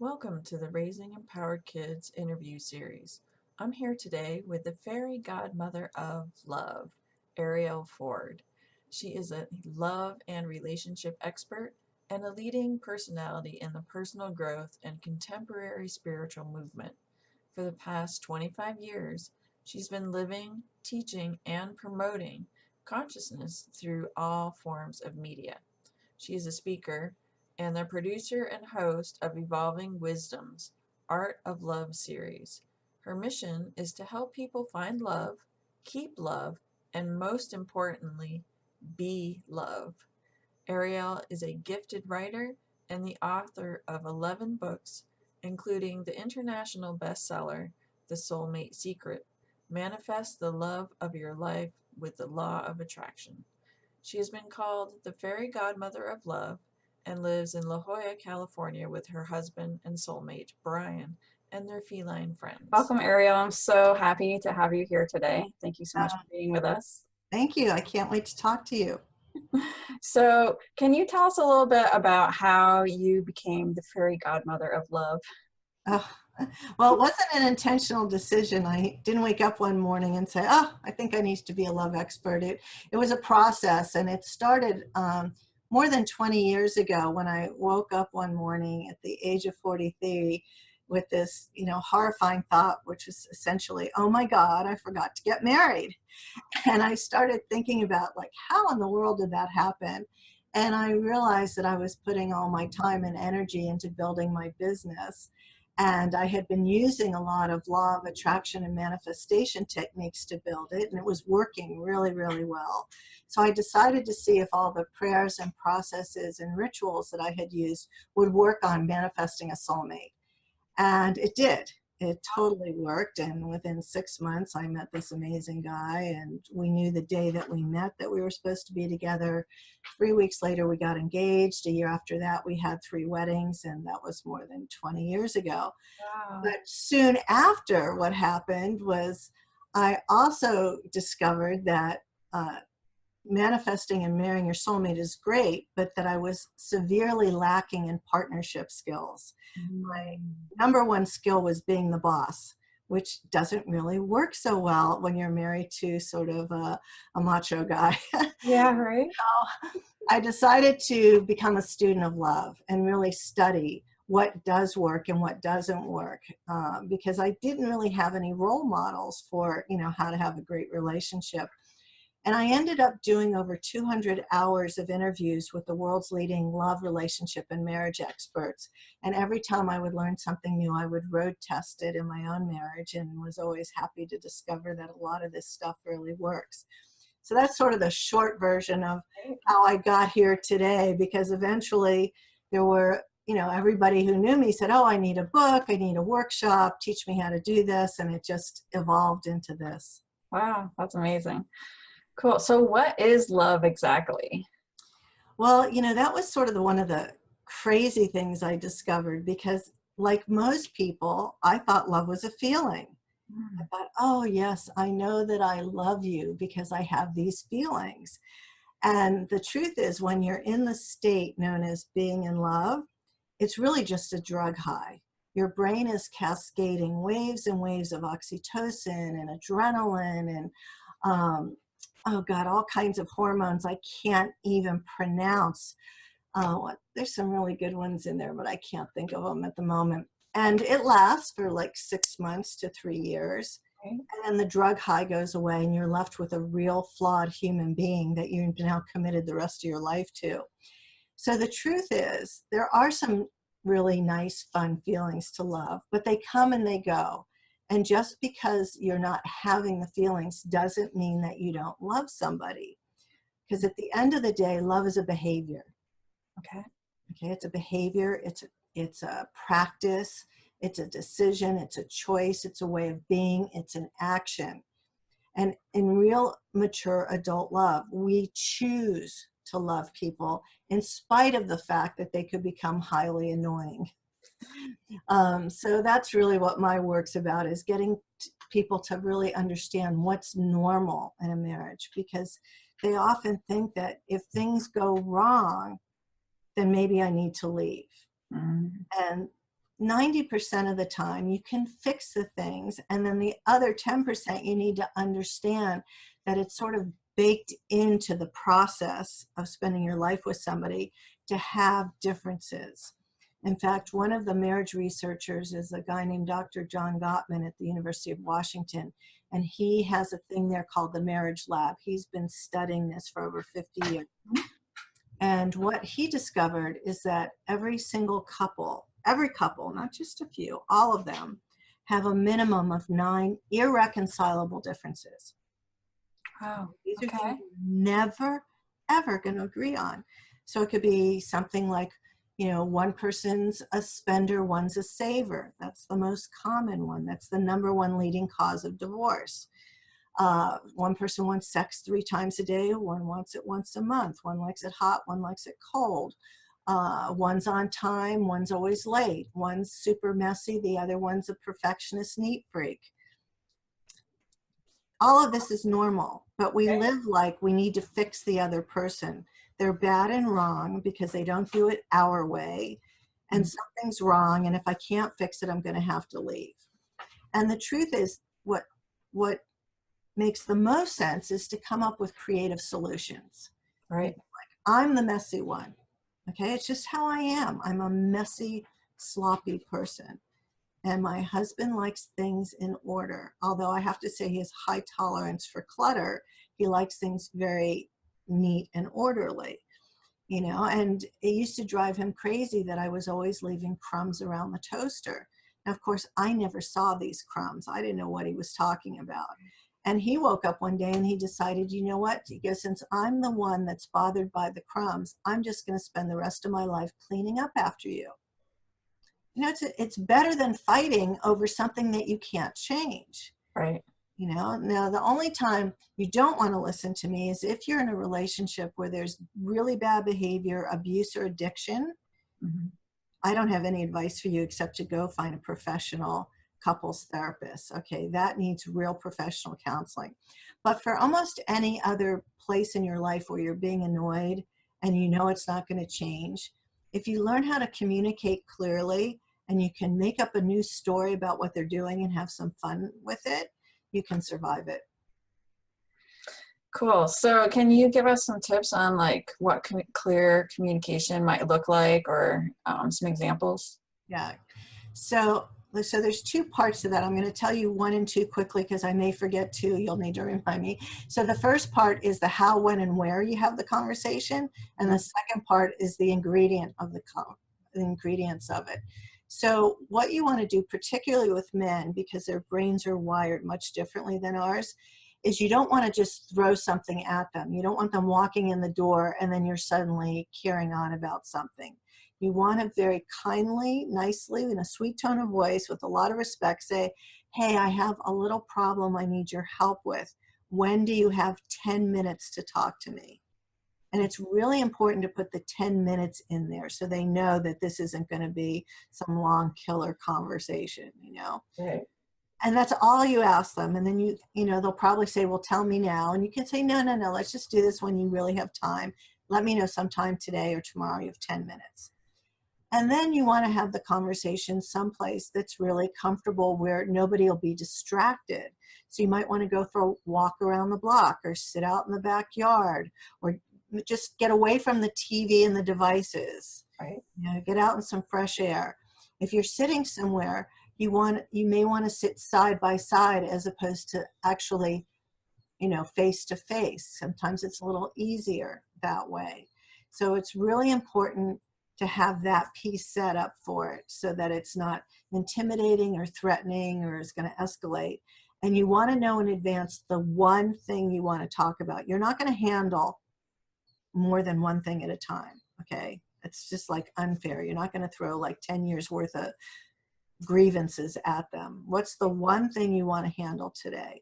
Welcome to the Raising Empowered Kids interview series. I'm here today with the fairy godmother of love, Arielle Ford. She is a love and relationship expert and a leading personality in the personal growth and contemporary spiritual movement. For the past 25 years, she's been living, teaching, and promoting consciousness through all forms of media. She is a speaker and the producer and host of Evolving Wisdom's Art of Love series. Her mission is to help people find love, keep love, and most importantly, be love. Arielle is a gifted writer and the author of 11 books, including the international bestseller, The Soulmate Secret: Manifest the Love of Your Life with the Law of Attraction. She has been called the fairy godmother of love and lives in La Jolla, California with her husband and soulmate, Brian, and their feline friends. Welcome, Ariel. I'm so happy to have you here today. Thank you so much Uh, for being with us. Thank you. I can't wait to talk to you. So, can you tell us a little bit about how you became the fairy godmother of love? Uh, well, it wasn't an intentional decision. I didn't wake up one morning and say, "Oh, I think I need to be a love expert." It was a process, and it started more than 20 years ago when I woke up one morning at the age of 43 with this, horrifying thought, which was essentially, "Oh my God, I forgot to get married." And I started thinking about, like, how in the world did that happen? And I realized that I was putting all my time and energy into building my business. And I had been using a lot of law of attraction and manifestation techniques to build it, and it was working really, really well. So I decided to see if all the prayers and processes and rituals that I had used would work on manifesting a soulmate. And it did. It totally worked. And within 6 months, I met this amazing guy. And we knew the day that we met that we were supposed to be together. 3 weeks later, we got engaged. A year after that, we had 3 weddings. And that was more than 20 years ago. Wow. But soon after, what happened was I also discovered that manifesting and marrying your soulmate is great, but that I was severely lacking in partnership skills. My number one skill was being the boss, which doesn't really work so well when you're married to sort of a macho guy. Yeah, right. So I decided to become a student of love and really study what does work and what doesn't work, because I didn't really have any role models for, how to have a great relationship. And I ended up doing over 200 hours of interviews with the world's leading love, relationship, and marriage experts. And every time I would learn something new, I would road test it in my own marriage, and was always happy to discover that a lot of this stuff really works. So that's sort of the short version of how I got here today, because eventually there were, everybody who knew me said, "Oh, I need a book, I need a workshop, teach me how to do this." And it just evolved into this. Wow, that's amazing. Cool. So, what is love exactly? Well, that was sort of one of the crazy things I discovered, because like most people, I thought love was a feeling. I Mm. thought, "Oh, yes, I know that I love you because I have these feelings." And the truth is, when you're in the state known as being in love, it's really just a drug high. Your brain is cascading waves and waves of oxytocin and adrenaline and oh God, all kinds of hormones I can't even pronounce. There's some really good ones in there, but I can't think of them at the moment. And it lasts for like 6 months to 3 years. Okay. And then the drug high goes away, and you're left with a real flawed human being that you've now committed the rest of your life to. So the truth is, there are some really nice, fun feelings to love, but they come and they go. And just because you're not having the feelings doesn't mean that you don't love somebody. Because at the end of the day, love is a behavior. Okay. Okay, it's a behavior, it's a practice, it's a decision, it's a choice, it's a way of being, it's an action. And in real mature adult love, we choose to love people in spite of the fact that they could become highly annoying. So that's really what my work's about, is getting people to really understand what's normal in a marriage, because they often think that if things go wrong, then maybe I need to leave. Mm. And 90% of the time you can fix the things, and then the other 10% you need to understand that it's sort of baked into the process of spending your life with somebody to have differences. In fact, one of the marriage researchers is a guy named Dr. John Gottman at the University of Washington, and he has a thing there called the Marriage Lab. He's been studying this for over 50 years. And what he discovered is that every couple, not just a few, all of them, have a minimum of 9 irreconcilable differences. Wow. These are Okay. things you're never, ever going to agree on. So it could be something like, one person's a spender, one's a saver. That's the most common one. That's the #1 leading cause of divorce. One person wants sex 3 times a day, one wants it once a month, one likes it hot, one likes it cold. One's on time, one's always late, one's super messy, the other one's a perfectionist neat freak. All of this is normal, but we live like we need to fix the other person. They're bad and wrong because they don't do it our way, and something's wrong, and if I can't fix it, I'm going to have to leave. And the truth is, what makes the most sense is to come up with creative solutions. Right. I'm the messy one. Okay, it's just how I am. I'm a messy, sloppy person. And my husband likes things in order. Although I have to say he has high tolerance for clutter, he likes things very neat and orderly. And it used to drive him crazy that I was always leaving crumbs around the toaster. Now, of course, I never saw these crumbs. I didn't know what he was talking about. And he woke up one day and he decided, you know what? He goes, since I'm the one that's bothered by the crumbs, I'm just going to spend the rest of my life cleaning up after you. It's better than fighting over something that you can't change. Right. Now the only time you don't want to listen to me is if you're in a relationship where there's really bad behavior, abuse, or addiction. Mm-hmm. I don't have any advice for you except to go find a professional couples therapist. Okay, that needs real professional counseling. But for almost any other place in your life where you're being annoyed and it's not going to change, if you learn how to communicate clearly and you can make up a new story about what they're doing and have some fun with it, you can survive it. Cool. So can you give us some tips on what clear communication might look like, or some examples? Yeah. So there's 2 parts to that. I'm going to tell you 1 and 2 quickly because I may forget 2. You'll need to remind me. So the first part is the how, when, and where you have the conversation. And the second part is the ingredient of the ingredients of it. So what you want to do, particularly with men, because their brains are wired much differently than ours, is you don't want to just throw something at them. You don't want them walking in the door and then you're suddenly carrying on about something. You want to very kindly, nicely, in a sweet tone of voice, with a lot of respect, say, hey, I have a little problem I need your help with. When do you have 10 minutes to talk to me? And it's really important to put the 10 minutes in there so they know that this isn't going to be some long killer conversation, Right. And that's all you ask them. And then they'll probably say, well, tell me now. And you can say, no, let's just do this when you really have time. Let me know sometime today or tomorrow you have 10 minutes. And then you want to have the conversation someplace that's really comfortable where nobody will be distracted. So you might want to go for a walk around the block or sit out in the backyard or just get away from the TV and the devices. Right. Get out in some fresh air. If you're sitting somewhere, you may want to sit side by side as opposed to actually, face to face. Sometimes it's a little easier that way. So it's really important to have that piece set up for it so that it's not intimidating or threatening or is going to escalate. And you want to know in advance the one thing you want to talk about. You're not going to handle more than one thing at a time, okay? It's just unfair. You're not going to throw 10 years worth of grievances at them. What's the one thing you want to handle today?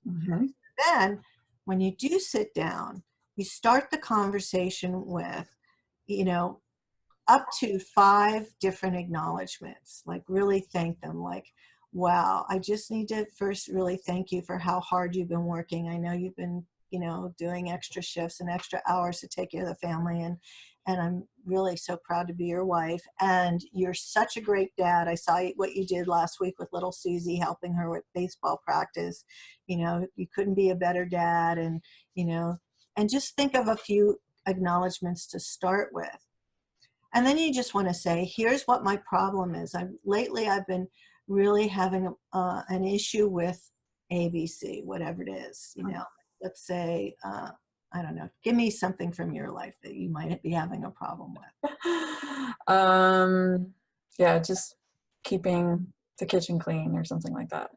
Mm-hmm. Then when you do sit down, you start the conversation with, up to 5 different acknowledgments, really thank them, wow, I just need to first really thank you for how hard you've been working. I know you've been, doing extra shifts and extra hours to take care of the family. and I'm really so proud to be your wife. And you're such a great dad. I saw what you did last week with little Susie, helping her with baseball practice. You know, you couldn't be a better dad. And, you know, and just think of a few acknowledgments to start with. And then you just want to say, here's what my problem is. Lately I've been really having an issue with ABC, whatever it is, you know. Let's say, I don't know, give me something from your life that you might be having a problem with. Yeah, just keeping the kitchen clean or something like that.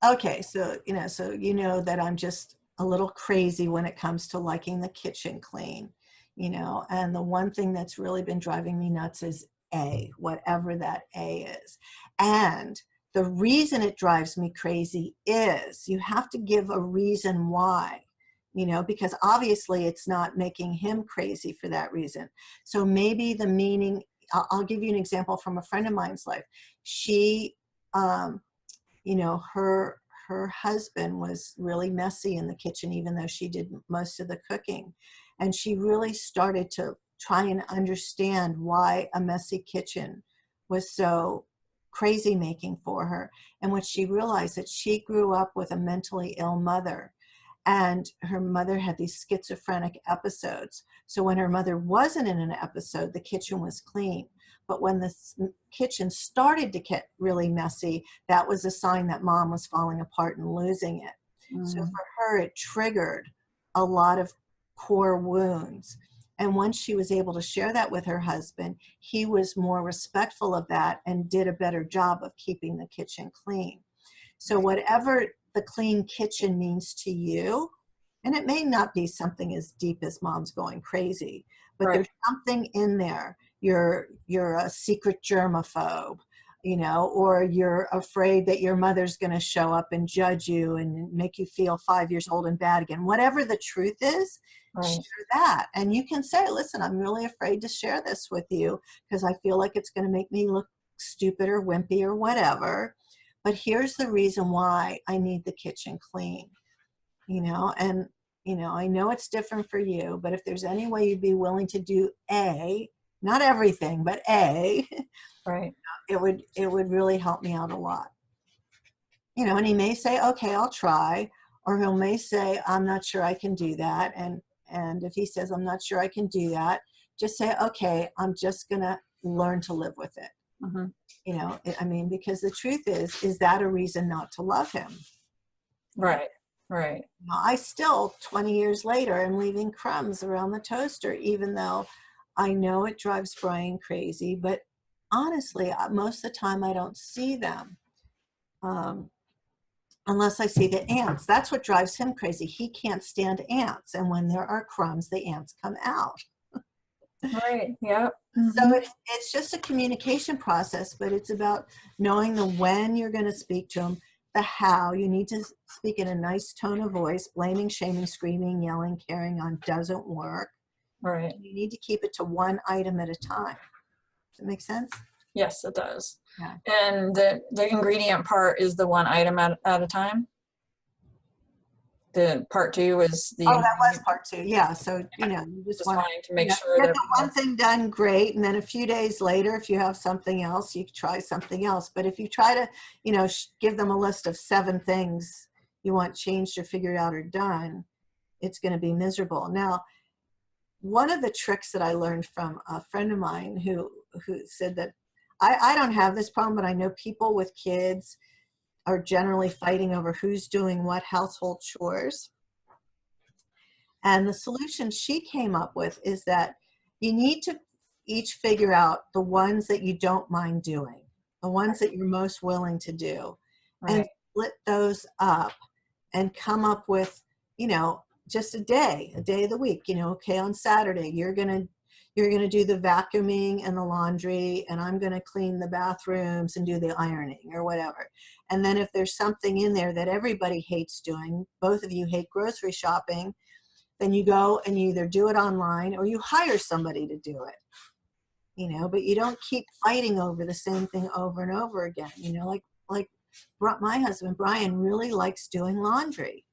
Okay, so you know that I'm just a little crazy when it comes to liking the kitchen clean, you know, and the one thing that's really been driving me nuts is A, whatever that A is. And the reason it drives me crazy is you have to give a reason why, you know, because obviously it's not making him crazy for that reason. So maybe the meaning, I'll give you an example from a friend of mine's life. She, you know, her husband was really messy in the kitchen, even though she did most of the cooking. And she really started to try and understand why a messy kitchen was so crazy making for her. And what she realized that she grew up with a mentally ill mother, and her mother had these schizophrenic episodes. So when her mother wasn't in an episode, the kitchen was clean. But when the kitchen started to get really messy, that was a sign that mom was falling apart and losing it. So for her, it triggered a lot of core wounds. And once she was able to share that with her husband, he was more respectful of that and did a better job of keeping the kitchen clean. So whatever the clean kitchen means to you, and it may not be something as deep as mom's going crazy, but Right. there's something in there. You're a secret germaphobe, you know, or you're afraid that your mother's going to show up and judge you and make you feel 5 years old and bad again. Whatever the truth is, Right. share that. And you can say, listen, I'm really afraid to share this with you because I feel like it's going to make me look stupid or wimpy or whatever. But here's the reason why I need the kitchen clean, you know, and, you know, I know it's different for you, but if there's any way you'd be willing to do A, not everything, but A, Right. it would really help me out a lot. You know, and he may say, okay, I'll try, or he may say, I'm not sure I can do that. And if he says, I'm not sure I can do that, just say, okay, I'm just going to learn to live with it. Mm-hmm. You know, I mean, because the truth is that a reason not to love him? Right. Right. You know, I still, 20 years later, am leaving crumbs around the toaster, even though I know it drives Brian crazy. But honestly, most of the time I don't see them unless I see the ants. That's what drives him crazy. He can't stand ants. And when there are crumbs, the ants come out. Right. Yep. So it's just a communication process, but it's about knowing the when you're going to speak to them, the how. You need to speak in a nice tone of voice. Blaming, shaming, screaming, yelling, carrying on doesn't work. Right. You need to keep it to one item at a time. Does that make sense? Yes, it does. Yeah. And the ingredient part is the one item at a time. The part 2 is the. Oh, that was part 2. Yeah. So, you know, you just want wanting to make sure get that the one thing done, great. And then a few days later, if you have something else, you try something else. But if you try to, you know, give them a list of 7 things you want changed or figured out or done, it's going to be miserable. Now, one of the tricks that I learned from a friend of mine who said that I don't have this problem, but I know people with kids are generally fighting over who's doing what household chores. And the solution she came up with is that you need to each figure out the ones that you don't mind doing, the ones that you're most willing to do, and split those up and come up with, you know, just a day of the week. You know, okay, on Saturday, you're going to do the vacuuming and the laundry, and I'm going to clean the bathrooms and do the ironing or whatever. And then if there's something in there that everybody hates doing, both of you hate grocery shopping, then you go and you either do it online or you hire somebody to do it, you know, but you don't keep fighting over the same thing over and over again. You know, like my husband, Brian, really likes doing laundry.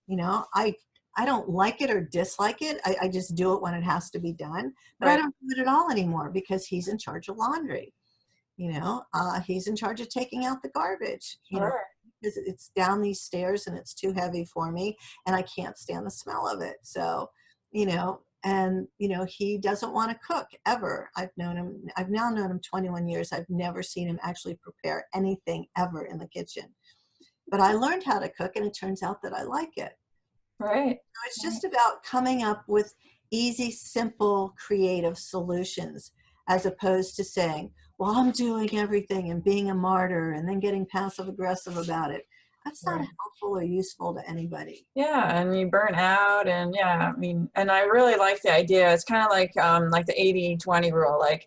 You know, I I don't like it or dislike it. I just do it when it has to be done. But I Right. don't do it at all anymore because he's in charge of laundry. He's in charge of taking out the garbage, Sure. because it's down these stairs and it's too heavy for me and I can't stand the smell of it. So, he doesn't want to cook ever. I've now known him 21 years. I've never seen him actually prepare anything ever in the kitchen. But I learned how to cook and it turns out that I like it. Right. So it's just about coming up with easy, simple, creative solutions as opposed to saying, well, I'm doing everything and being a martyr and then getting passive aggressive about it. That's not Right. helpful or useful to anybody. Yeah, and you burn out, and yeah, I mean, and I really like the idea. It's kind of like the 80-20 rule, like,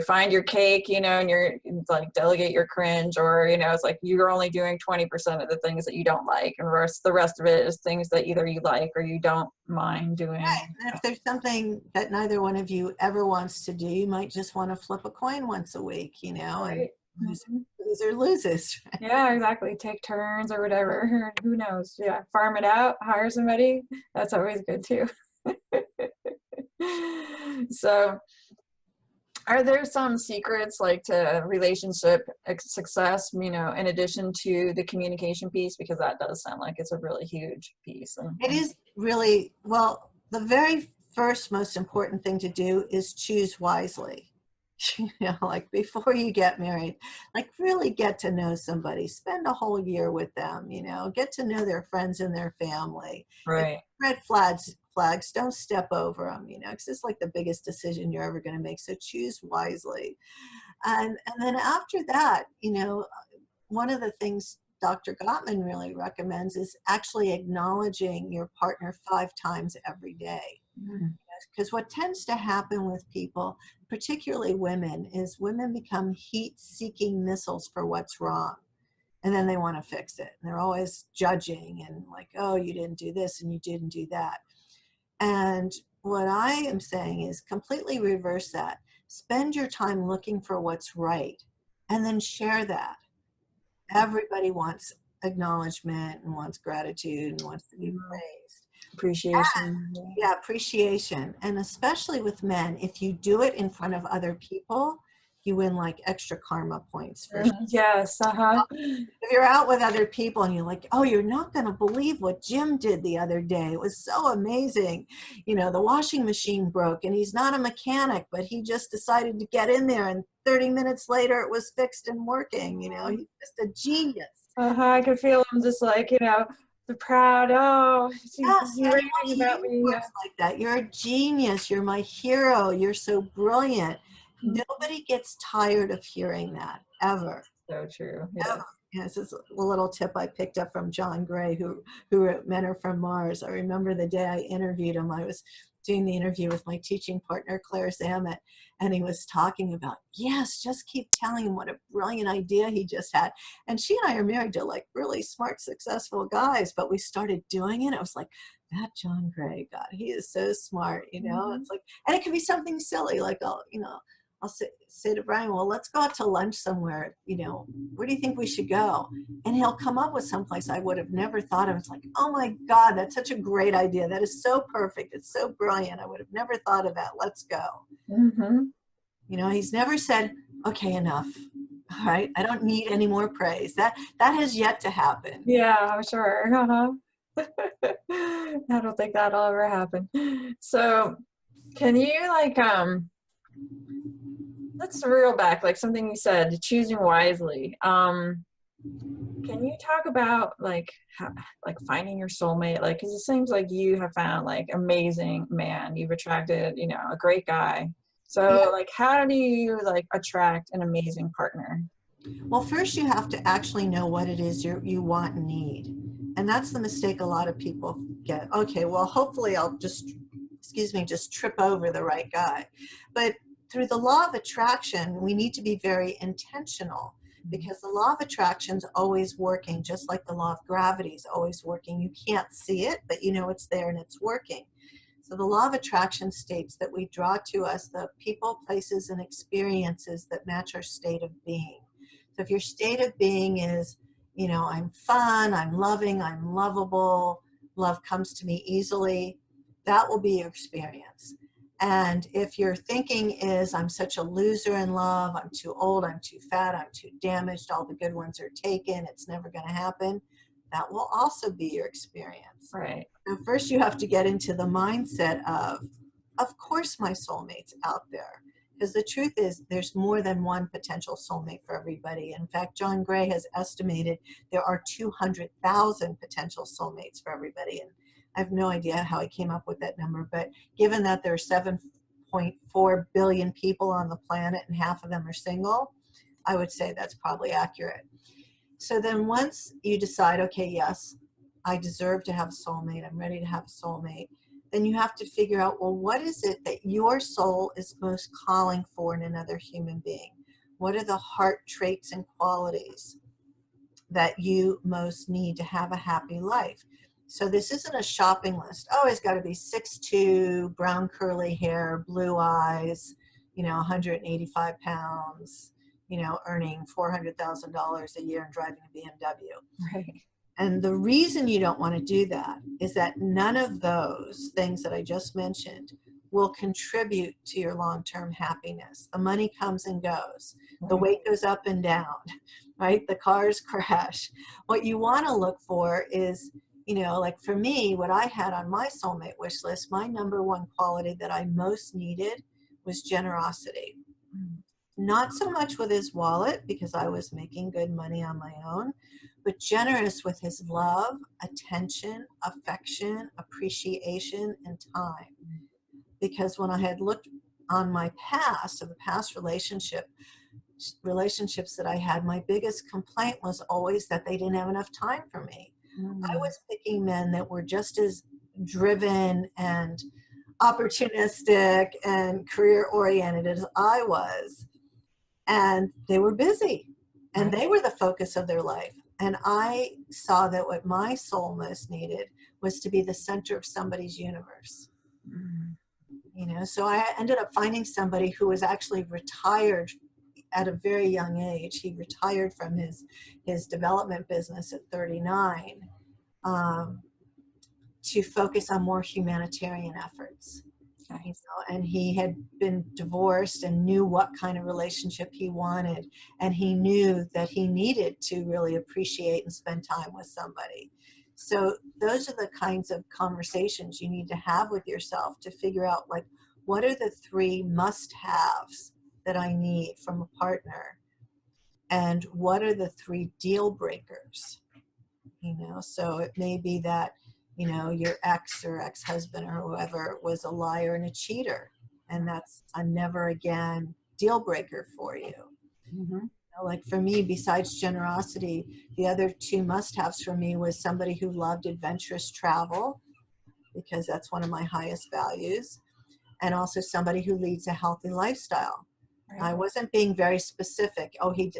find your cake, and you're like delegate your cringe, or, it's like you're only doing 20% of the things that you don't like, and the rest of it is things that either you like or you don't mind doing. And if there's something that neither one of you ever wants to do, you might just want to flip a coin once a week, and Right. Mhm. loser loses. Yeah, exactly. Take turns or whatever. Who knows? Yeah, farm it out, hire somebody. That's always good too. So, are there some secrets like to relationship success, in addition to the communication piece? Because that does sound like it's a really huge piece. It is really, well, the very first most important thing to do is choose wisely. Like before you get married, like really get to know somebody, spend a whole year with them, get to know their friends and their family. If Right. red flags, don't step over them, because it's like the biggest decision you're ever going to make. So choose wisely. And then after that, one of the things Dr. Gottman really recommends is actually acknowledging your partner 5 times every day. Mm. Because what tends to happen with people, particularly women, is women become heat-seeking missiles for what's wrong. And then they want to fix it. And they're always judging and like, oh, you didn't do this and you didn't do that. And what I am saying is completely reverse that. Spend your time looking for what's right and then share that. Everybody wants acknowledgement and wants gratitude and wants to be praised. Appreciation. Yeah, appreciation. And especially with men, if you do it in front of other people, you win like extra karma points for sure. Yes. Uh-huh. If you're out with other people and you're like, oh, you're not going to believe what Jim did the other day. It was so amazing. The washing machine broke and he's not a mechanic, but he just decided to get in there and 30 minutes later it was fixed and working. He's just a genius. Uh-huh. I could feel him just like, the proud, oh, Yes, he's raving about me. works like that. You're a genius. You're my hero. You're so brilliant. Nobody gets tired of hearing that, ever. So true. Yeah. Ever. Yes, this is a little tip I picked up from John Gray, who wrote Men Are From Mars. I remember the day I interviewed him. I was doing the interview with my teaching partner, Claire Zamet, and he was talking about, yes, just keep telling him what a brilliant idea he just had. And she and I are married to like really smart, successful guys, but we started doing it. I was like, that John Gray, God, he is so smart, It's like, and it could be something silly, like, I'll say to Brian, well, let's go out to lunch somewhere, where do you think we should go? And he'll come up with someplace I would have never thought of. It's like, oh my God, that's such a great idea. That is so perfect. It's so brilliant. I would have never thought of that. Let's go. Mm-hmm. He's never said, okay, enough. All right. I don't need any more praise. That has yet to happen. Yeah, I'm sure. Uh-huh. I don't think that'll ever happen. So can you let's reel back, like something you said, choosing wisely. Can you talk about how, finding your soulmate? Because it seems like you have found amazing man. You've attracted, a great guy. So how do you attract an amazing partner? Well, first you have to actually know what it is you want and need. And that's the mistake a lot of people get. Okay, well, hopefully I'll just trip over the right guy. But through the law of attraction, we need to be very intentional because the law of attraction is always working, just like the law of gravity is always working. You can't see it, but it's there and it's working. So the law of attraction states that we draw to us the people, places, and experiences that match our state of being. So if your state of being is, I'm fun, I'm loving, I'm lovable, love comes to me easily, that will be your experience. And if your thinking is, I'm such a loser in love, I'm too old, I'm too fat, I'm too damaged, all the good ones are taken, it's never going to happen, that will also be your experience. Right. Now, first you have to get into the mindset of course my soulmate's out there. Because the truth is, there's more than one potential soulmate for everybody. In fact, John Gray has estimated there are 200,000 potential soulmates for everybody. And I have no idea how he came up with that number, but given that there are 7.4 billion people on the planet and half of them are single, I would say that's probably accurate. So then once you decide, okay, yes, I deserve to have a soulmate, I'm ready to have a soulmate, then you have to figure out, well, what is it that your soul is most calling for in another human being? What are the heart traits and qualities that you most need to have a happy life? So this isn't a shopping list. Oh, he's got to be 6'2", brown curly hair, blue eyes, 185 pounds, earning $400,000 a year and driving a BMW. Right. And the reason you don't want to do that is that none of those things that I just mentioned will contribute to your long-term happiness. The money comes and goes. The weight goes up and down, right? The cars crash. What you want to look for is, like for me, what I had on my soulmate wish list, my number one quality that I most needed was generosity. Not so much with his wallet, because I was making good money on my own, but generous with his love, attention, affection, appreciation, and time. Because when I had looked on my past, of the past relationships that I had, my biggest complaint was always that they didn't have enough time for me. I was picking men that were just as driven and opportunistic and career oriented as I was. And they were busy, and they were the focus of their life. And I saw that what my soul most needed was to be the center of somebody's universe. So I ended up finding somebody who was actually retired at a very young age. He retired from his development business at 39 to focus on more humanitarian efforts. And he had been divorced and knew what kind of relationship he wanted. And he knew that he needed to really appreciate and spend time with somebody. So those are the kinds of conversations you need to have with yourself to figure out, like, what are the 3 must-haves that I need from a partner? And what are the 3 deal breakers? So it may be that your ex or ex-husband or whoever was a liar and a cheater, and that's a never again deal breaker for you. Like for me, besides generosity, the other 2 must-haves for me was somebody who loved adventurous travel, because that's one of my highest values, and also somebody who leads a healthy lifestyle. I wasn't being very specific. Oh, he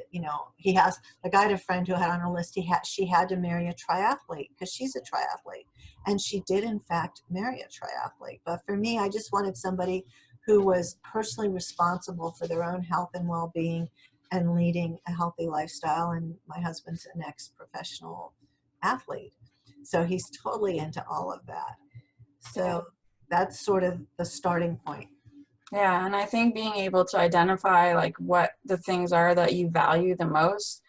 has, like, I had a friend who had on her list, she had to marry a triathlete because she's a triathlete. And she did, in fact, marry a triathlete. But for me, I just wanted somebody who was personally responsible for their own health and well-being and leading a healthy lifestyle. And my husband's an ex-professional athlete. So he's totally into all of that. So that's sort of the starting point. Yeah, and I think being able to identify like what the things are that you value the most,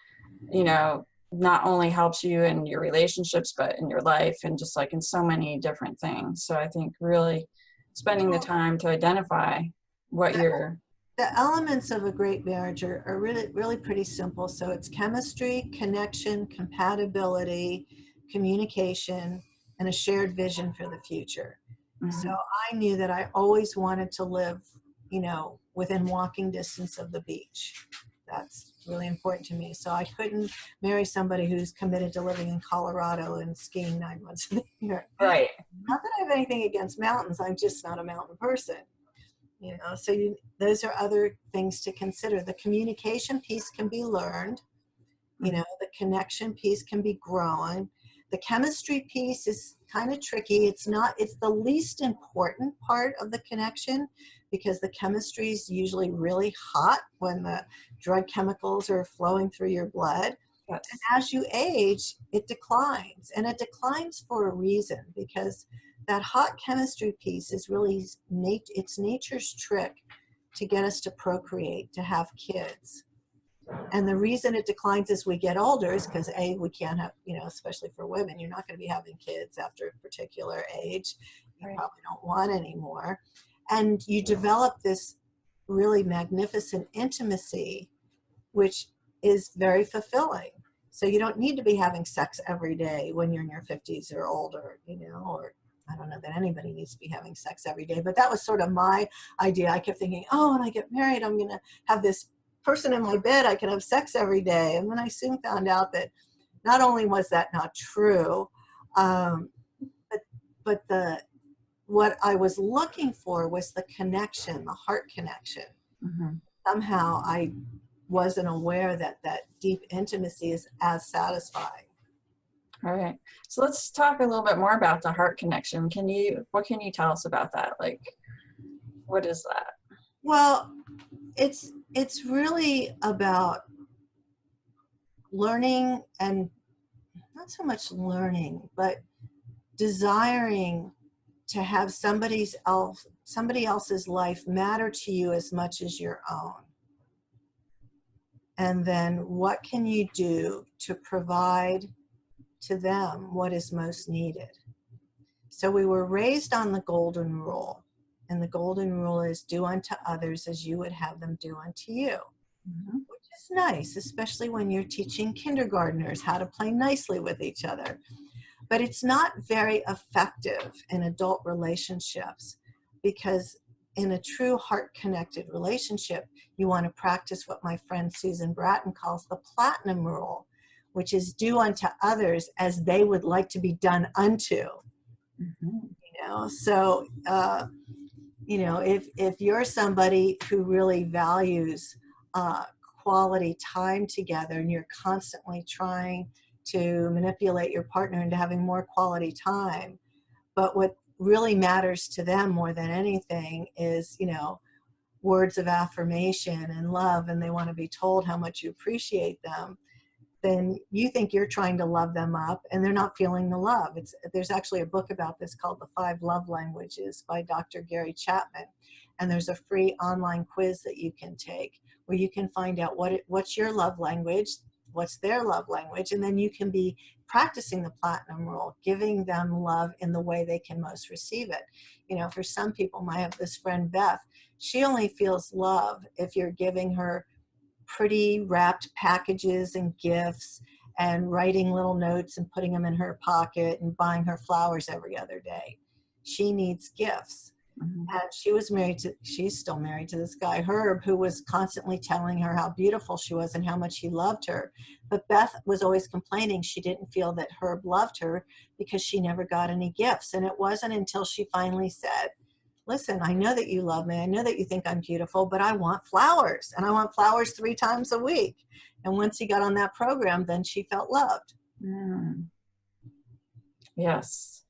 not only helps you in your relationships, but in your life and just like in so many different things. So I think really spending the time to identify what you're... The elements of a great marriage are really, really pretty simple. So it's chemistry, connection, compatibility, communication, and a shared vision for the future. So I knew that I always wanted to live, within walking distance of the beach. That's really important to me. So I couldn't marry somebody who's committed to living in Colorado and skiing 9 months of the year. Right. Not that I have anything against mountains. I'm just not a mountain person. So those are other things to consider. The communication piece can be learned. The connection piece can be grown. The chemistry piece is kind of tricky. It's the least important part of the connection, because the chemistry is usually really hot when the drug chemicals are flowing through your blood. Yes. As you age, it declines, and it declines for a reason, because that hot chemistry piece is really it's nature's trick to get us to procreate, to have kids. And the reason it declines as we get older is because we can't have, especially for women, you're not going to be having kids after a particular age. You Right. probably don't want anymore. And you develop this really magnificent intimacy, which is very fulfilling. So you don't need to be having sex every day when you're in your 50s or older, or I don't know that anybody needs to be having sex every day, but that was sort of my idea. I kept thinking, oh, when I get married, I'm going to have this person in my bed. I can have sex every day. And then I soon found out that not only was that not true, um, but what I was looking for was the connection, the heart connection. Mm-hmm. Somehow I wasn't aware that that deep intimacy is as satisfying. All right. So let's talk a little bit more about the heart connection. What can you tell us about that? Like, what is that? Well, it's really about learning, and not so much learning, but desiring to have somebody else's life matter to you as much as your own. And then what can you do to provide to them what is most needed? So we were raised on the golden rule. And the golden rule is do unto others as you would have them do unto you. Mm-hmm. Which is nice, especially when you're teaching kindergartners how to play nicely with each other. But it's not very effective in adult relationships, because in a true heart-connected relationship, you want to practice what my friend Susan Bratton calls the platinum rule, which is do unto others as they would like to be done unto. Mm-hmm. So if you're somebody who really values quality time together, and you're constantly trying to manipulate your partner into having more quality time, but what really matters to them more than anything is words of affirmation and love, and they want to be told how much you appreciate them, then you think you're trying to love them up, and they're not feeling the love. There's actually a book about this called The 5 Love Languages by Dr. Gary Chapman, and there's a free online quiz that you can take where you can find out what's your love language, what's their love language, and then you can be practicing the platinum rule, giving them love in the way they can most receive it. For some people, I have this friend Beth, she only feels love if you're giving her pretty wrapped packages and gifts, and writing little notes and putting them in her pocket, and buying her flowers every other day. She needs gifts. Mm-hmm. And she's still married to this guy, Herb, who was constantly telling her how beautiful she was and how much he loved her. But Beth was always complaining she didn't feel that Herb loved her because she never got any gifts. And it wasn't until she finally said, listen, I know that you love me. I know that you think I'm beautiful, but I want flowers, and I want flowers 3 times a week. And once he got on that program, then she felt loved. Mm. Yes.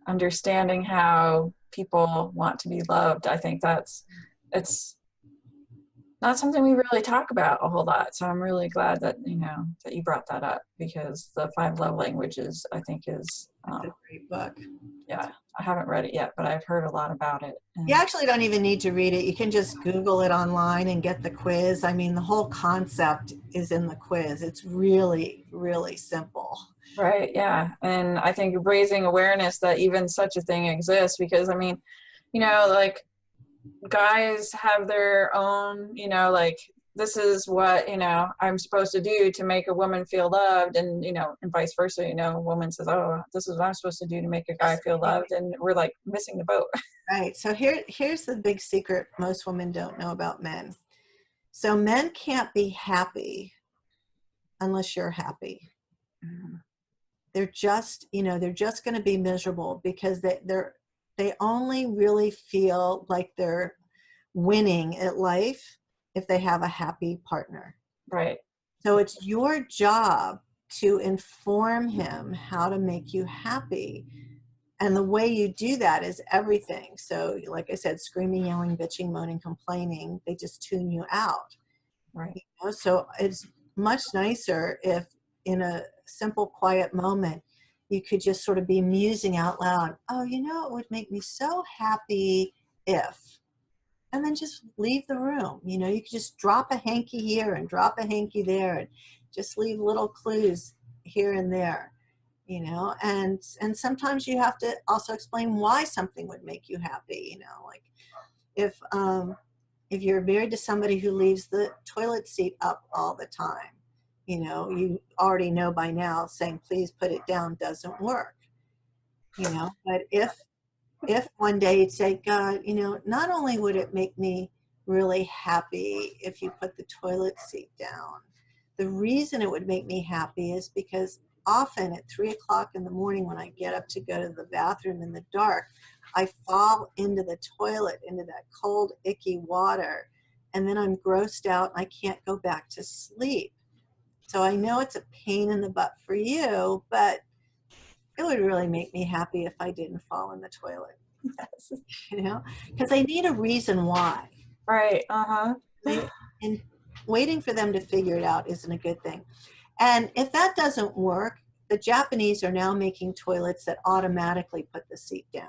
Understanding how people want to be loved. I think it's not something we really talk about a whole lot. So I'm really glad that, that you brought that up, because the 5 Love Languages, I think is, It's a great book. Yeah, I haven't read it yet, but I've heard a lot about it. You actually don't even need to read it. You can just Google it online and get the quiz. I mean, the whole concept is in the quiz. It's really, really simple. Right, yeah. And I think raising awareness that even such a thing exists, because like guys have their own, this is what, I'm supposed to do to make a woman feel loved, and, and vice versa, a woman says, oh, this is what I'm supposed to do to make a guy feel loved, and we're like missing the boat. Right. So here's the big secret most women don't know about men. So men can't be happy unless you're happy. Mm-hmm. They're just going to be miserable, because they only really feel like they're winning at life if they have a happy partner. Right. So it's your job to inform him how to make you happy. And the way you do that is everything. So like I said, screaming, yelling, bitching, moaning, complaining, they just tune you out. Right. So it's much nicer if in a simple, quiet moment, you could just sort of be musing out loud, oh, you know, it would make me so happy if, and then just leave the room. You know, you could just drop a hanky here and drop a hanky there and just leave little clues here and there, you know, and sometimes you have to also explain why something would make you happy, you know, like if you're married to somebody who leaves the toilet seat up all the time, you know, you already know by now saying, please put it down doesn't work, you know, but if one day you'd say, God, you know, not only would it make me really happy if you put the toilet seat down, the reason it would make me happy is because often at 3 o'clock in the morning when I get up to go to the bathroom in the dark, I fall into the toilet, into that cold, icky water, and then I'm grossed out and I can't go back to sleep. So I know it's a pain in the butt for you, but it would really make me happy if I didn't fall in the toilet. Yes. You know, because I need a reason why. Right. Uh-huh. Right? And waiting for them to figure it out isn't a good thing. And if that doesn't work, the Japanese are now making toilets that automatically put the seat down.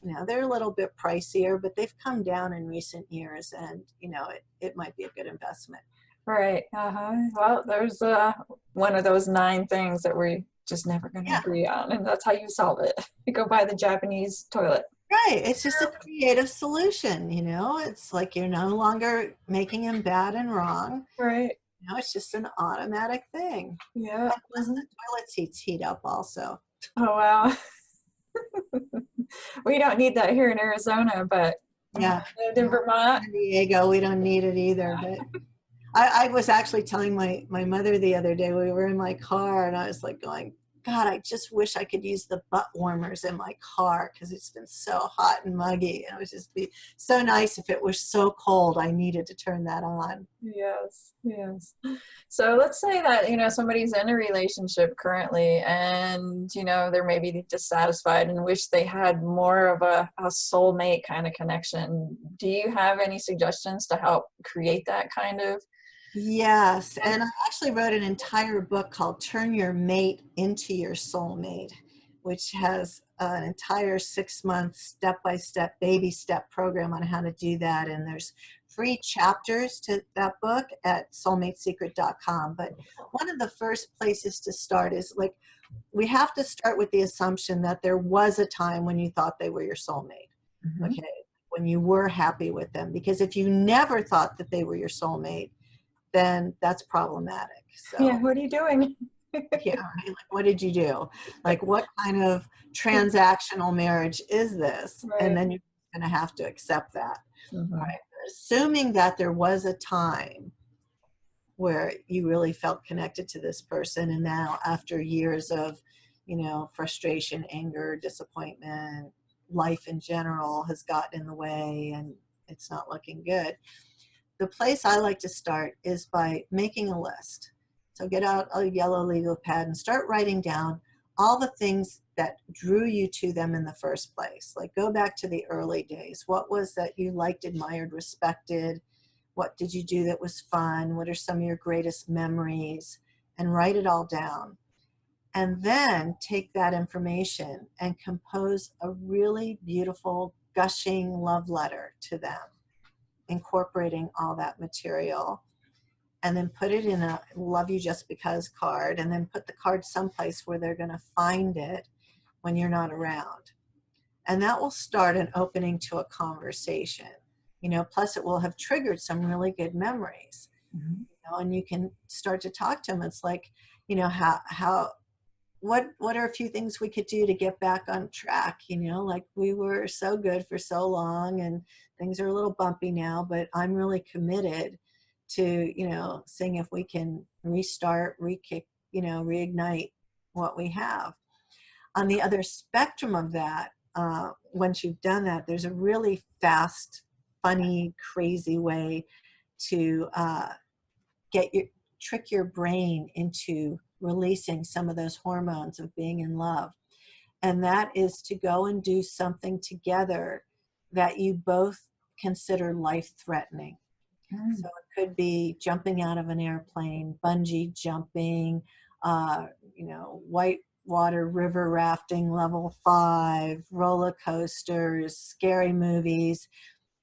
You know, they're a little bit pricier, but they've come down in recent years, and you know, it might be a good investment. Right. Uh-huh. Well, there's one of those 9 things that we're just never going to Yeah. agree on, and that's how you solve it. You go buy the Japanese toilet. Right. It's just a creative solution, you know. It's like you're no longer making them bad and wrong. Right. You know, it's just an automatic thing. Yeah. And plus the toilet seats heat up also. Oh, wow. We don't need that here in Arizona, but Yeah. lived in Vermont. San Diego, we don't need it either. But I was actually telling my mother the other day, we were in my car and I was like going, God, I just wish I could use the butt warmers in my car because it's been so hot and muggy. And it would just be so nice if it was so cold I needed to turn that on. Yes, yes. So let's say that, you know, somebody's in a relationship currently and, you know, they're maybe dissatisfied and wish they had more of a soulmate kind of connection. Do you have any suggestions to help create that kind of? Yes, and I actually wrote an entire book called Turn Your Mate into Your Soulmate, which has an entire 6-month step-by-step baby step program on how to do that. And there's free chapters to that book at soulmatesecret.com. But one of the first places to start is like, we have to start with the assumption that there was a time when you thought they were your soulmate. Mhm. Okay, when you were happy with them. Because if you never thought that they were your soulmate, then that's problematic. So Yeah, what are you doing? yeah, right? Like, what did you do? Like, what kind of transactional marriage is this? And Right. then you're going to have to accept that. Mhm. Right? Assuming that there was a time where you really felt connected to this person, and now after years of, you know, frustration, anger, disappointment, life in general has gotten in the way and it's not looking good. The place I like to start is by making a list. So get out a yellow legal pad and start writing down all the things that drew you to them in the first place. Like go back to the early days. What was that you liked, admired, respected? What did you do that was fun? What are some of your greatest memories? And write it all down. And then take that information and compose a really beautiful, gushing love letter to them, incorporating all that material, and then put it in a love you just because card, and then put the card someplace where they're going to find it when you're not around. And that will start an opening to a conversation, you know, plus it will have triggered some really good memories. Mhm. You know, and you can start to talk to them. It's like, you know, what are a few things we could do to get back on track? You know, like we were so good for so long and things are a little bumpy now, but I'm really committed to, you know, seeing if we can restart, re-kick, you know, reignite what we have. On the other spectrum of that, once you've done that, there's a really fast, funny, crazy way to trick your brain into releasing some of those hormones of being in love. And that is to go and do something together that you both consider life-threatening. Mm. So it could be jumping out of an airplane, bungee jumping, white water river rafting level 5, roller coasters, scary movies.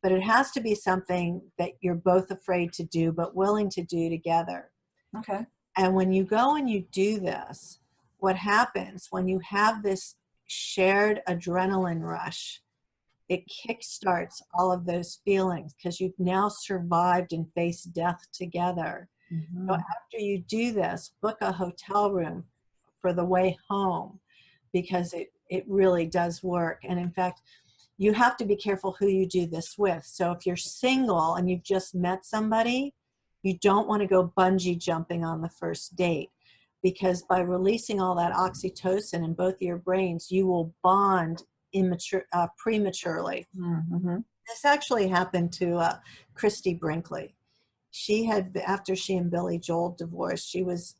But it has to be something that you're both afraid to do, but willing to do together. Okay. And when you go and you do this, what happens when you have this shared adrenaline rush, it kickstarts all of those feelings because you've now survived and faced death together. So Mm-hmm. after you do this, book a hotel room for the way home because it really does work. And in fact, you have to be careful who you do this with. So if you're single and you've just met somebody, you don't want to go bungee jumping on the first date because by releasing all that oxytocin in both your brains, you will bond prematurely. Mm-hmm. This actually happened to Christy Brinkley. She had, after she and Billy Joel divorced, she was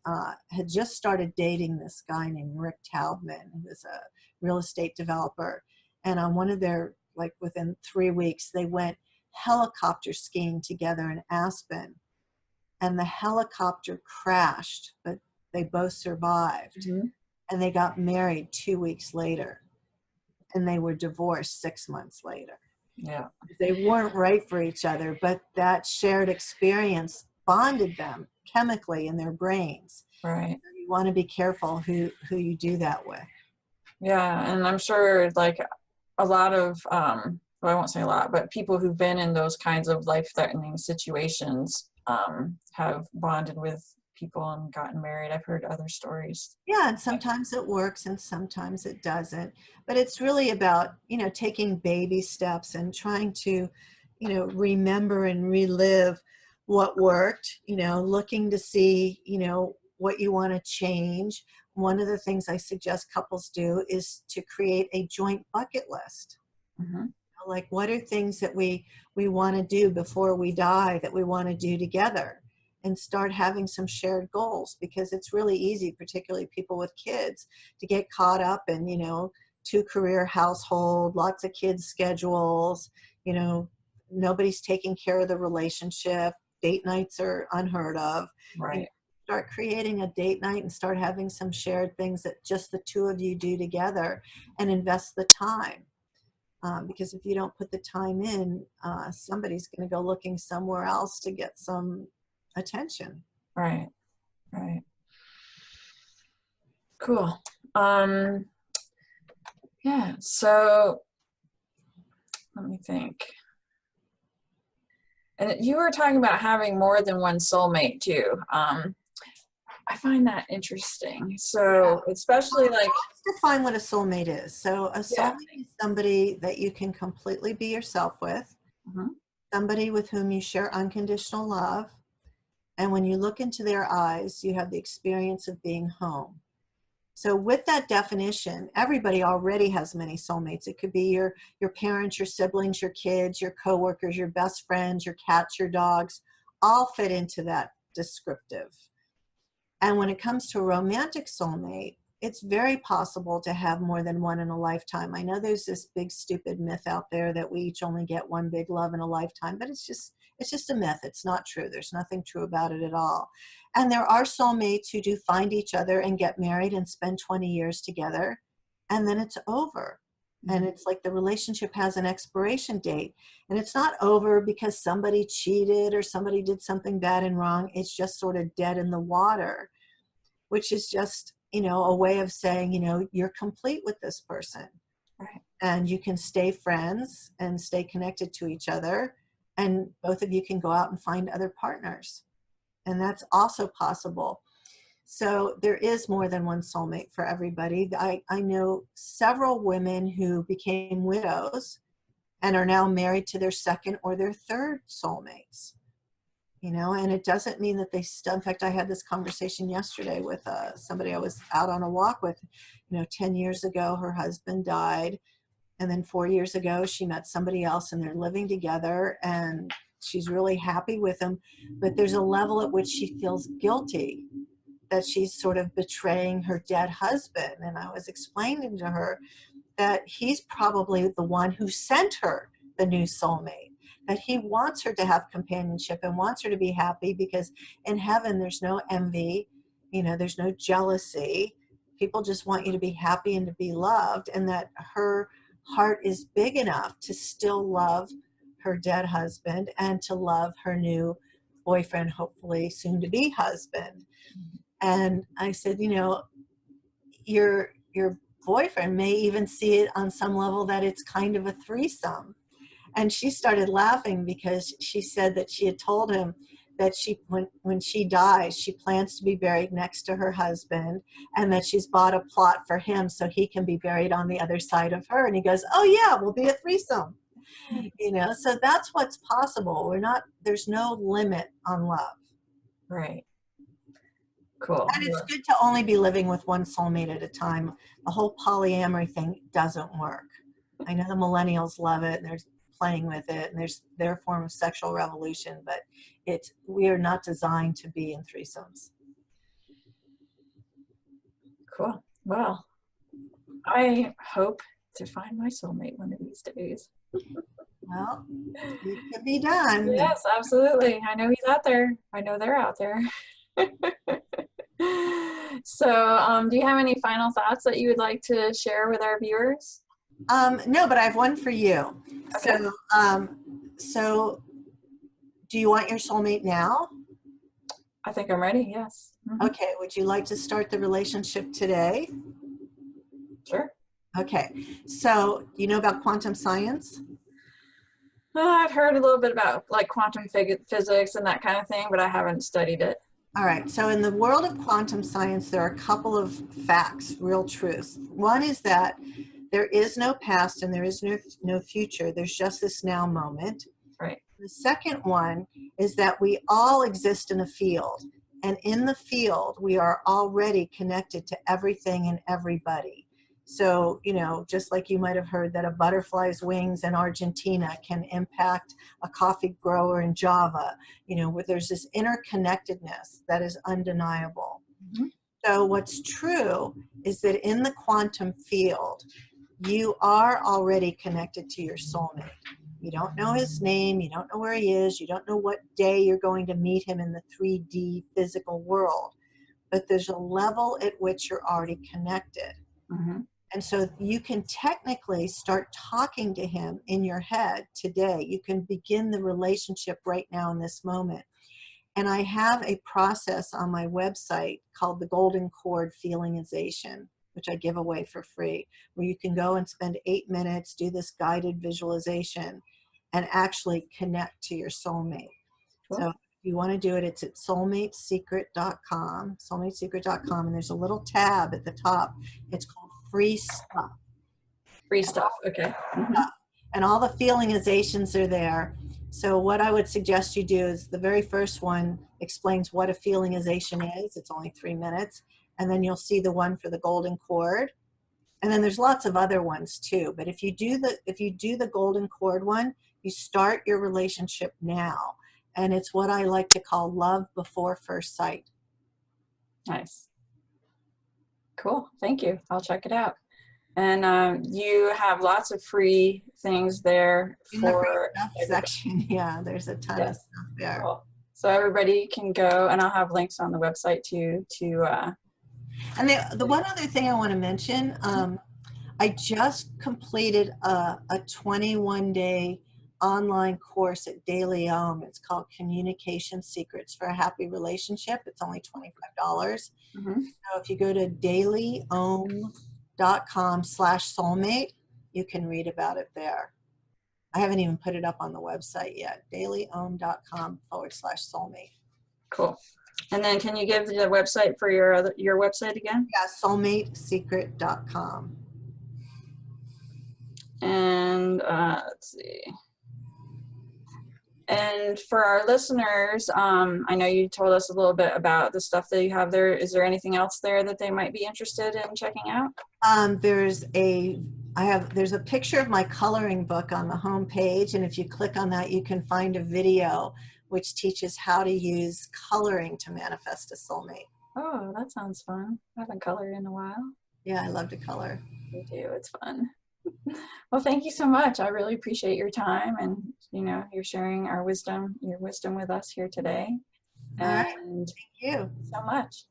had just started dating this guy named Rick Taubman, who was a real estate developer. And on one of their, like within 3 weeks, they went helicopter skiing together in Aspen. And the helicopter crashed, but they both survived. Mm-hmm. And they got married 2 weeks later. And they were divorced 6 months later. Yeah. They weren't right for each other, but that shared experience bonded them chemically in their brains. Right. You want to be careful who you do that with. Yeah, and I'm sure like a lot of well, I won't say a lot, but people who've been in those kinds of life-threatening situations have bonded with people and gotten married. I've heard other stories. Yeah, and sometimes it works and sometimes it doesn't. But it's really about, taking baby steps and trying to, remember and relive what worked, looking to see, what you want to change. One of the things I suggest couples do is to create a joint bucket list. Mm-hmm. Like, what are things that we want to do before we die that we want to do together? And start having some shared goals, because it's really easy, particularly people with kids, to get caught up in, 2-career household, lots of kids schedules, nobody's taking care of the relationship. Date nights are unheard of. Right. Start creating a date night and start having some shared things that just the two of you do together, and invest the time. Because if you don't put the time in, somebody's going to go looking somewhere else to get some attention. Right. Right. Cool. Yeah, so let me think. And you were talking about having more than one soulmate too. I find that interesting. So especially like, Let's define what a soulmate is. So a yeah. soulmate is somebody that you can completely be yourself with, Mm-hmm. somebody with whom you share unconditional love. And when you look into their eyes, you have the experience of being home. So with that definition, everybody already has many soulmates. It could be your parents, your siblings, your kids, your coworkers, your best friends, your cats, your dogs, all fit into that descriptive. And when it comes to a romantic soulmate, it's very possible to have more than one in a lifetime. I know there's this big stupid myth out there that we each only get one big love in a lifetime, but it's just a myth. It's not true. There's nothing true about it at all. And there are soulmates who do find each other and get married and spend 20 years together, and then it's over. And it's like the relationship has an expiration date. And it's not over because somebody cheated or somebody did something bad and wrong. It's just sort of dead in the water, which is just, a way of saying, you're complete with this person. Right. And you can stay friends and stay connected to each other. And both of you can go out and find other partners. And that's also possible. So there is more than one soulmate for everybody. I know several women who became widows and are now married to their second or their third soulmates. And it doesn't mean that they still, in fact, I had this conversation yesterday with somebody I was out on a walk with. 10 years ago, her husband died. And then 4 years ago, she met somebody else and they're living together and she's really happy with him. But there's a level at which she feels guilty that she's sort of betraying her dead husband. And I was explaining to her that he's probably the one who sent her the new soulmate, that he wants her to have companionship and wants her to be happy, because in heaven there's no envy, there's no jealousy. People just want you to be happy and to be loved, and that her heart is big enough to still love her dead husband and to love her new boyfriend, hopefully soon to be husband. And I said, your boyfriend may even see it on some level that it's kind of a threesome. And she started laughing because she said that she had told him that when she dies, she plans to be buried next to her husband, and that she's bought a plot for him so he can be buried on the other side of her. And he goes, oh yeah, we'll be a threesome. So that's what's possible. There's no limit on love. Right. Cool. And it's good to only be living with one soulmate at a time. The whole polyamory thing doesn't work. I know the millennials love it, and they're playing with it, and there's their form of sexual revolution, but we are not designed to be in threesomes. Cool. Well, I hope to find my soulmate one of these days. Well, it could be done. Yes, absolutely. I know he's out there. I know they're out there. So, do you have any final thoughts that you would like to share with our viewers? No, but I have one for you. Okay. So do you want your soulmate now? I think I'm ready. Yes. Mm-hmm. Okay. Would you like to start the relationship today? Sure. Okay. So you know about quantum science? I've heard a little bit about like quantum physics and that kind of thing, but I haven't studied it. All right. So in the world of quantum science, there are a couple of facts, real truths. One is that there is no past and there is no future. There's just this now moment. Right. The second one is that we all exist in a field. And in the field, we are already connected to everything and everybody. So, just like you might have heard that a butterfly's wings in Argentina can impact a coffee grower in Java, where there's this interconnectedness that is undeniable. Mm-hmm. So what's true is that in the quantum field, you are already connected to your soulmate. You don't know his name, you don't know where he is, you don't know what day you're going to meet him in the 3D physical world, but there's a level at which you're already connected. Mm-hmm. And so you can technically start talking to him in your head today. You can begin the relationship right now in this moment. And I have a process on my website called the Golden Cord Feelingization, which I give away for free, where you can go and spend 8 minutes, do this guided visualization, and actually connect to your soulmate. Cool. So if you want to do it, it's at soulmatesecret.com, soulmatesecret.com, and there's a little tab at the top. It's called Free Stuff. Free stuff. Okay. Mm-hmm. And all the feelingizations are there. So what I would suggest you do is the very first one explains what a feelingization is. It's only 3 minutes. And then you'll see the one for the golden cord. And then there's lots of other ones too. But if you do the golden cord one, you start your relationship now. And it's what I like to call love before first sight. Nice. Cool. Thank you. I'll check it out. And you have lots of free things there In the free for stuff section. Yeah, there's a ton of stuff there. Cool. So everybody can go, and I'll have links on the website too And the one other thing I want to mention, I just completed a 21-day online course at Daily Om. It's called Communication Secrets for a Happy Relationship. It's only $25. Mm-hmm. So if you go to dailyom.com/soulmate, you can read about it there. I haven't even put it up on the website yet. dailyom.com/soulmate. Cool. And then can you give the website for your website again? Yeah, soulmatesecret.com. And let's see. And for our listeners, I know you told us a little bit about the stuff that you have there. Is there anything else there that they might be interested in checking out? There's a picture of my coloring book on the home page, and if you click on that, you can find a video which teaches how to use coloring to manifest a soulmate. Oh, that sounds fun. I haven't colored in a while. Yeah, I love to color. Me too. It's fun. Well, thank you so much. I really appreciate your time, and you're sharing your wisdom with us here today. All right. And Thank you so much.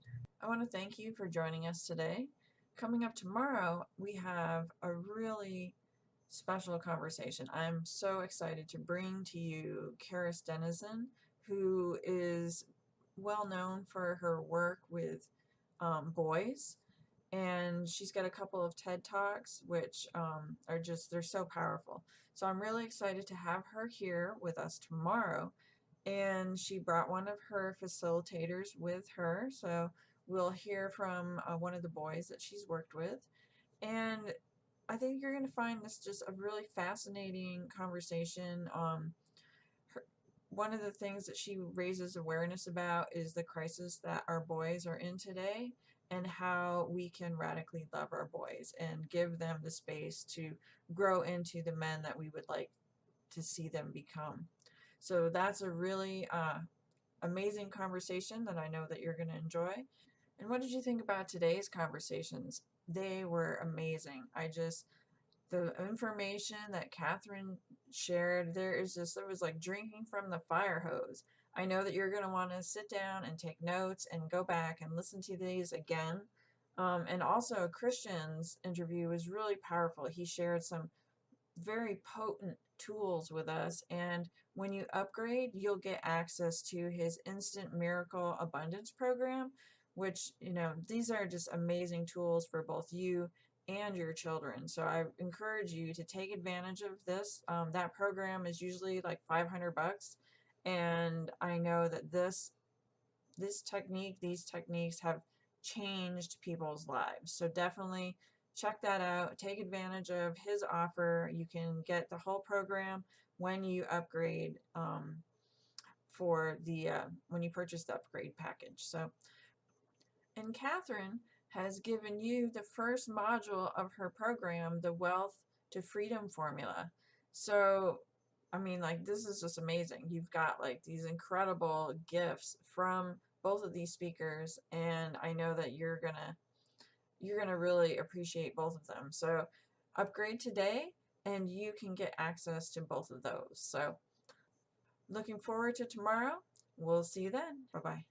I want to thank you for joining us today. Coming up tomorrow, we have a really special conversation. I'm so excited to bring to you Karis Denizen, who is well known for her work with boys. And she's got a couple of TED Talks, which are just, they're so powerful. So I'm really excited to have her here with us tomorrow. And she brought one of her facilitators with her. So we'll hear from one of the boys that she's worked with. And I think you're going to find this just a really fascinating conversation. Her, one of the things that she raises awareness about is the crisis that our boys are in today and how we can radically love our boys and give them the space to grow into the men that we would like to see them become. So that's a really amazing conversation that I know that you're going to enjoy. And what did you think about today's conversations? They were amazing. The information that Catherine shared, there was like drinking from the fire hose. I know that you're going to want to sit down and take notes and go back and listen to these again. And also, Christian's interview was really powerful. He shared some very potent tools with us. And when you upgrade, you'll get access to his Instant Miracle Abundance program, which, these are just amazing tools for both you and your children. So I encourage you to take advantage of this. That program is usually like $500. And I know that these techniques have changed people's lives. So definitely check that out. Take advantage of his offer. You can get the whole program when you upgrade when you purchase the upgrade package. So, and Catherine has given you the first module of her program, the Wealth to Freedom Formula. So, I mean, like, this is just amazing. You've got like these incredible gifts from both of these speakers, and I know that you're gonna really appreciate both of them. So upgrade today and you can get access to both of those. So looking forward to tomorrow. We'll see you then. Bye-bye.